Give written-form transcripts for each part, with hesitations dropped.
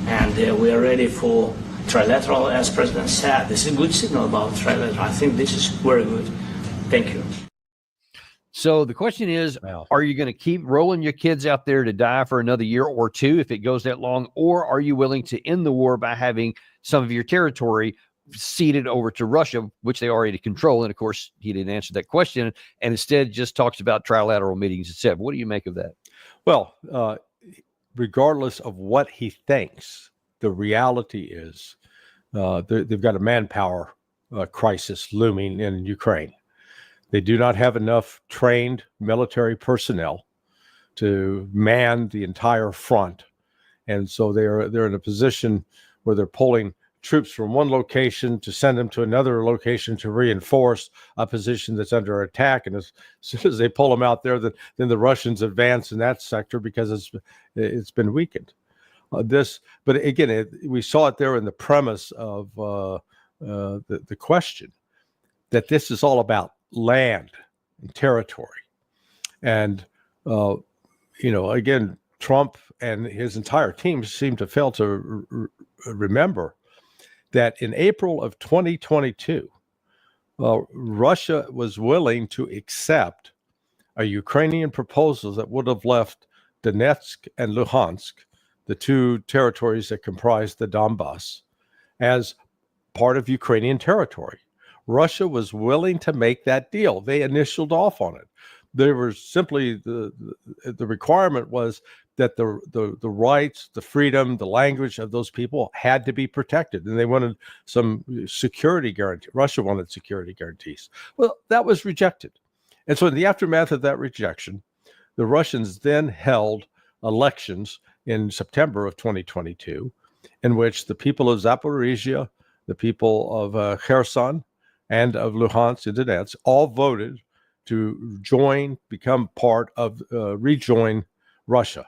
and we are ready for trilateral, as President said. This is a good signal about trilateral. I think this is very good. Thank you. So the question is, are you going to keep rolling your kids out there to die for another year or two if it goes that long, or are you willing to end the war by having some of your territory ceded over to Russia, which they already control? And of course, he didn't answer that question, and instead just talks about trilateral meetings, etc. What do you make of that? Well, regardless of what he thinks, the reality is they've got a manpower crisis looming in Ukraine. They do not have enough trained military personnel to man the entire front. And so they're in a position where they're pulling troops from one location to send them to another location to reinforce a position that's under attack. And as soon as they pull them out there, then the Russians advance in that sector because it's been weakened. But again, we saw it there in the premise of the question, that this is all about land and territory. And, again, Trump and his entire team seem to fail to remember that in April of 2022, Russia was willing to accept a Ukrainian proposal that would have left Donetsk and Luhansk, the two territories that comprise the Donbass, as part of Ukrainian territory. Russia was willing to make that deal. They initialed off on it. They were simply the requirement was that the rights, the freedom, the language of those people had to be protected, and they wanted some security guarantee. Russia wanted security guarantees. Well, that was rejected, and so in the aftermath of that rejection, the Russians then held elections in September of 2022, in which the people of Zaporizhia, the people of Kherson, and of Luhansk and Donetsk all voted to become part of, rejoin Russia.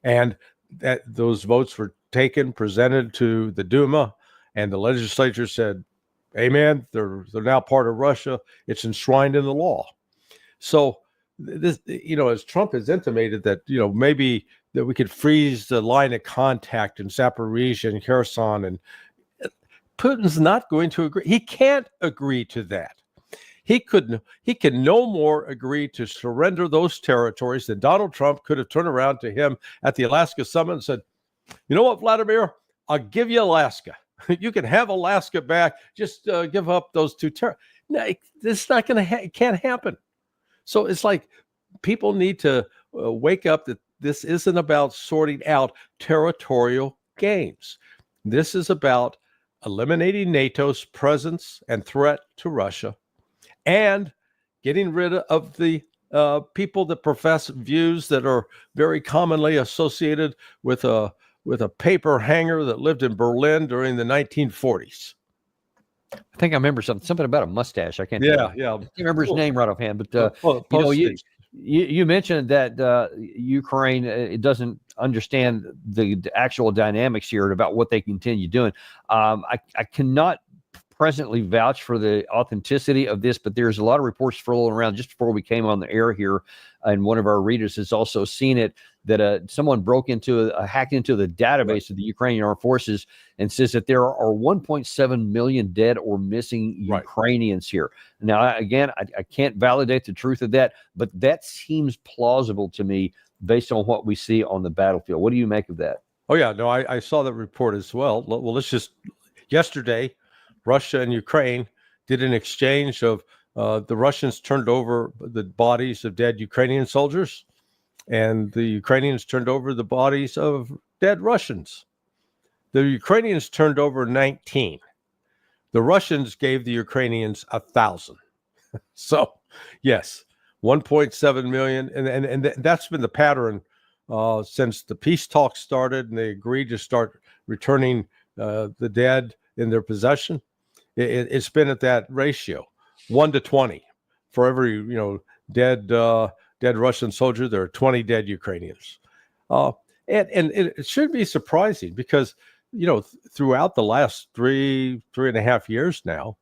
And that those votes were presented to the Duma, and the legislature said, amen, they're now part of Russia. It's enshrined in the law. So this, as Trump has intimated that, maybe that we could freeze the line of contact in Zaporizhia and Kherson, and Putin's not going to agree. He can't agree to that. He can no more agree to surrender those territories than Donald Trump could have turned around to him at the Alaska summit and said, you know what, Vladimir, I'll give you Alaska. You can have Alaska back. Just give up those two territories. No, this is not going to it can't happen. So it's like people need to wake up that this isn't about sorting out territorial games. This is about eliminating NATO's presence and threat to Russia, and getting rid of the people that profess views that are very commonly associated with a paper hanger that lived in Berlin during the 1940s. I think I remember something about a mustache. I can't. Yeah. I can't remember his name right offhand, but you mentioned that Ukraine it doesn't understand the actual dynamics here about what they continue doing. I cannot presently vouch for the authenticity of this, but there's a lot of reports floating around just before we came on the air here, and one of our readers has also seen it, that someone hacked into the database of the Ukrainian armed forces and says that there are 1.7 million dead or missing Ukrainians here. Now, again, I can't validate the truth of that, but that seems plausible to me based on what we see on the battlefield. What do you make of that? Oh, yeah, no, I saw that report as well. Well, yesterday, Russia and Ukraine did an exchange of the Russians turned over the bodies of dead Ukrainian soldiers, and the Ukrainians turned over the bodies of dead Russians. The Ukrainians turned over 19. The Russians gave the Ukrainians 1,000. So, yes, 1.7 million. And that's been the pattern since the peace talks started and they agreed to start returning the dead in their possession. It's been at that ratio, 1 to 20. For every dead Russian soldier, there are 20 dead Ukrainians. And it should be surprising because throughout the last three and a half years now,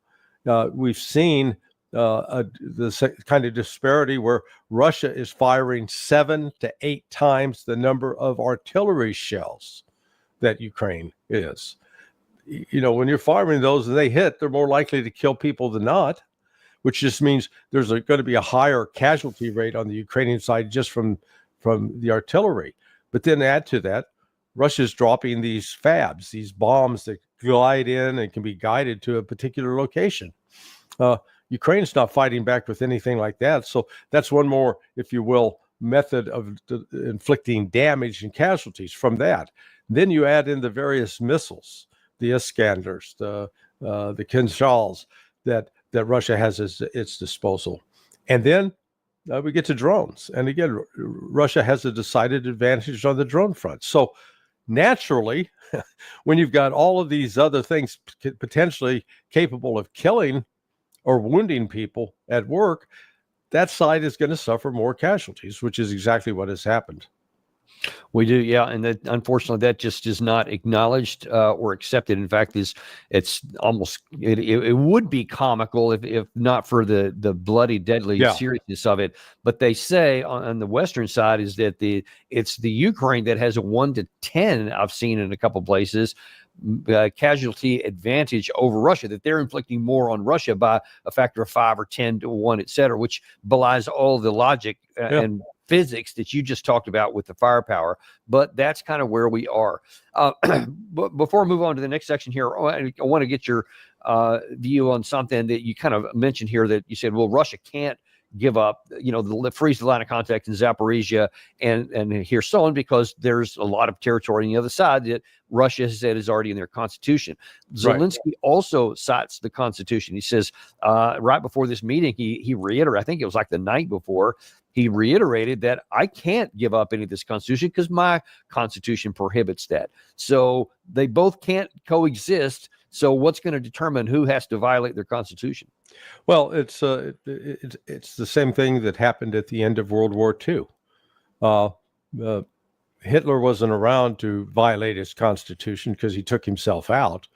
we've seen the kind of disparity where Russia is firing 7 to 8 times the number of artillery shells that Ukraine is. When you're firing those and they hit, they're more likely to kill people than not, which just means there's going to be a higher casualty rate on the Ukrainian side just from the artillery. But then add to that, Russia's dropping these FABs, these bombs that glide in and can be guided to a particular location. Ukraine's not fighting back with anything like that. So that's one more, if you will, method of inflicting damage and casualties from that. Then you add in the various missiles, the Iskanders, the Kinzhals that Russia has at its disposal. And then we get to drones. And again, Russia has a decided advantage on the drone front. So naturally, when you've got all of these other things potentially capable of killing or wounding people at work, that side is going to suffer more casualties, which is exactly what has happened. We do, yeah, and that unfortunately that just is not acknowledged or accepted. In fact, it's almost it would be comical if not for the bloody, deadly seriousness of it. But they say on the Western side is that it's the Ukraine that has a 1 to 10. I've seen in a couple places casualty advantage over Russia, that they're inflicting more on Russia by a factor of 5 or 10 to 1, et cetera, which belies all the logic and physics that you just talked about with the firepower. But that's kind of where we are. But before I move on to the next section here, I want to get your view on something that you kind of mentioned here, that you said, well, Russia can't give up, freeze the line of contact in Zaporizhia and Kherson, because there's a lot of territory on the other side that Russia has said is already in their constitution. Zelensky also cites the constitution. He says right before this meeting, he reiterated, I think it was like the night before, he reiterated that I can't give up any of this constitution because my constitution prohibits that. So they both can't coexist. So what's going to determine who has to violate their constitution? Well, it's the same thing that happened at the end of World War II. Hitler wasn't around to violate his constitution because he took himself out,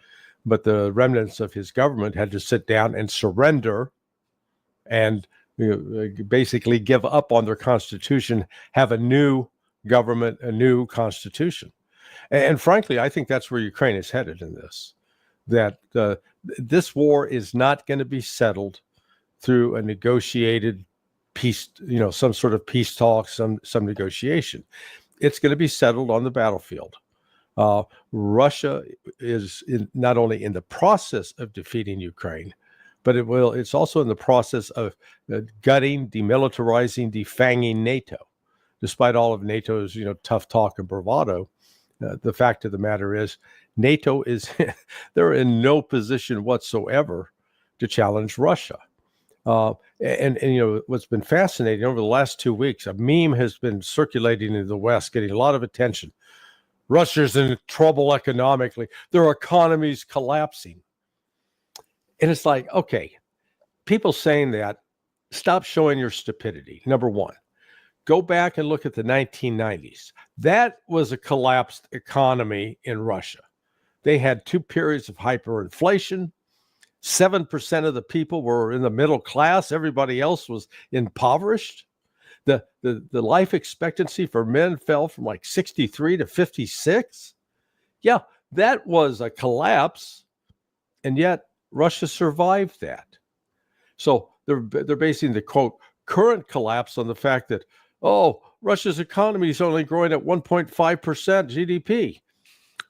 but the remnants of his government had to sit down and surrender and basically give up on their constitution, have a new government, a new constitution. And frankly, I think that's where Ukraine is headed in this. That this war is not going to be settled through a negotiated peace, some sort of peace talk, some negotiation. It's going to be settled on the battlefield. Russia is not only in the process of defeating Ukraine, but it's also in the process of gutting, demilitarizing, defanging NATO. Despite all of NATO's tough talk and bravado, the fact of the matter is, NATO they're in no position whatsoever to challenge Russia. And what's been fascinating over the last 2 weeks, a meme has been circulating in the West, getting a lot of attention. Russia's in trouble economically. Their economy's collapsing. And it's like, okay, people saying that, stop showing your stupidity. Number one, go back and look at the 1990s. That was a collapsed economy in Russia. They had 2 periods of hyperinflation. 7% of the people were in the middle class. Everybody else was impoverished. The life expectancy for men fell from like 63 to 56. Yeah, that was a collapse. And yet Russia survived that. So they're basing the, quote, current collapse on the fact that, Russia's economy is only growing at 1.5% GDP.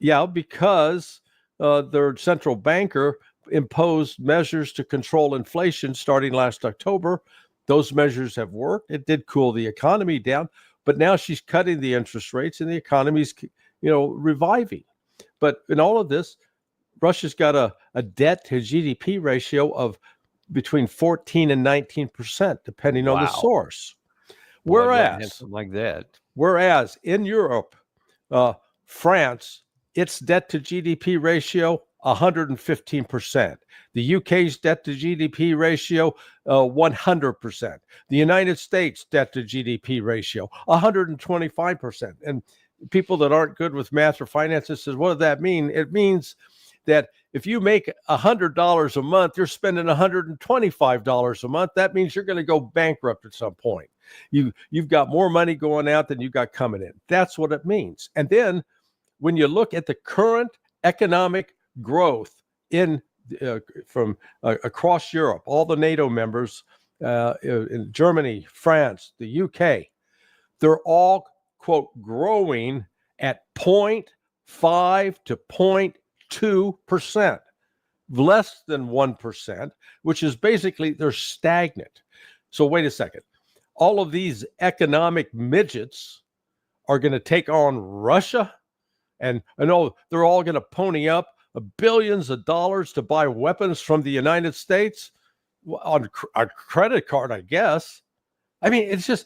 Yeah, because their central banker imposed measures to control inflation starting last October. Those measures have worked. It did cool the economy down, but now she's cutting the interest rates and the economy's, reviving. But in all of this, Russia's got a debt to GDP ratio of between 14 and 19%, depending on the source. Whereas in Europe, France, its debt to GDP ratio, 115%. The UK's debt to GDP ratio, 100%. The United States debt to GDP ratio, 125%. And people that aren't good with math or finances says, what does that mean? It means that if you make $100 a month, you're spending $125 a month. That means you're going to go bankrupt at some point. You've got more money going out than you got coming in. That's what it means. And then when you look at the current economic growth in from across Europe, all the NATO members, in Germany, France, the UK, they're all, quote, growing at 0.5 to 0.2%, less than 1%, which is basically they're stagnant. So wait a second. All of these economic midgets are going to take on Russia, and I know they're all going to pony up billions of dollars to buy weapons from the United States on a credit card, I guess. I mean, it's just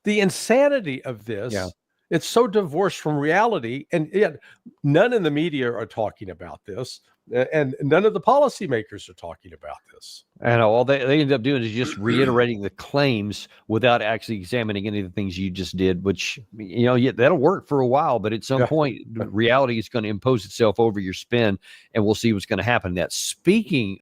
the insanity of this. Yeah. It's so divorced from reality, and yet none in the media are talking about this, and none of the policymakers are talking about this. And all they end up doing is just reiterating the claims without actually examining any of the things you just did, which, yeah, that'll work for a while, but at some point, reality is going to impose itself over your spin, and we'll see what's going to happen. That, speaking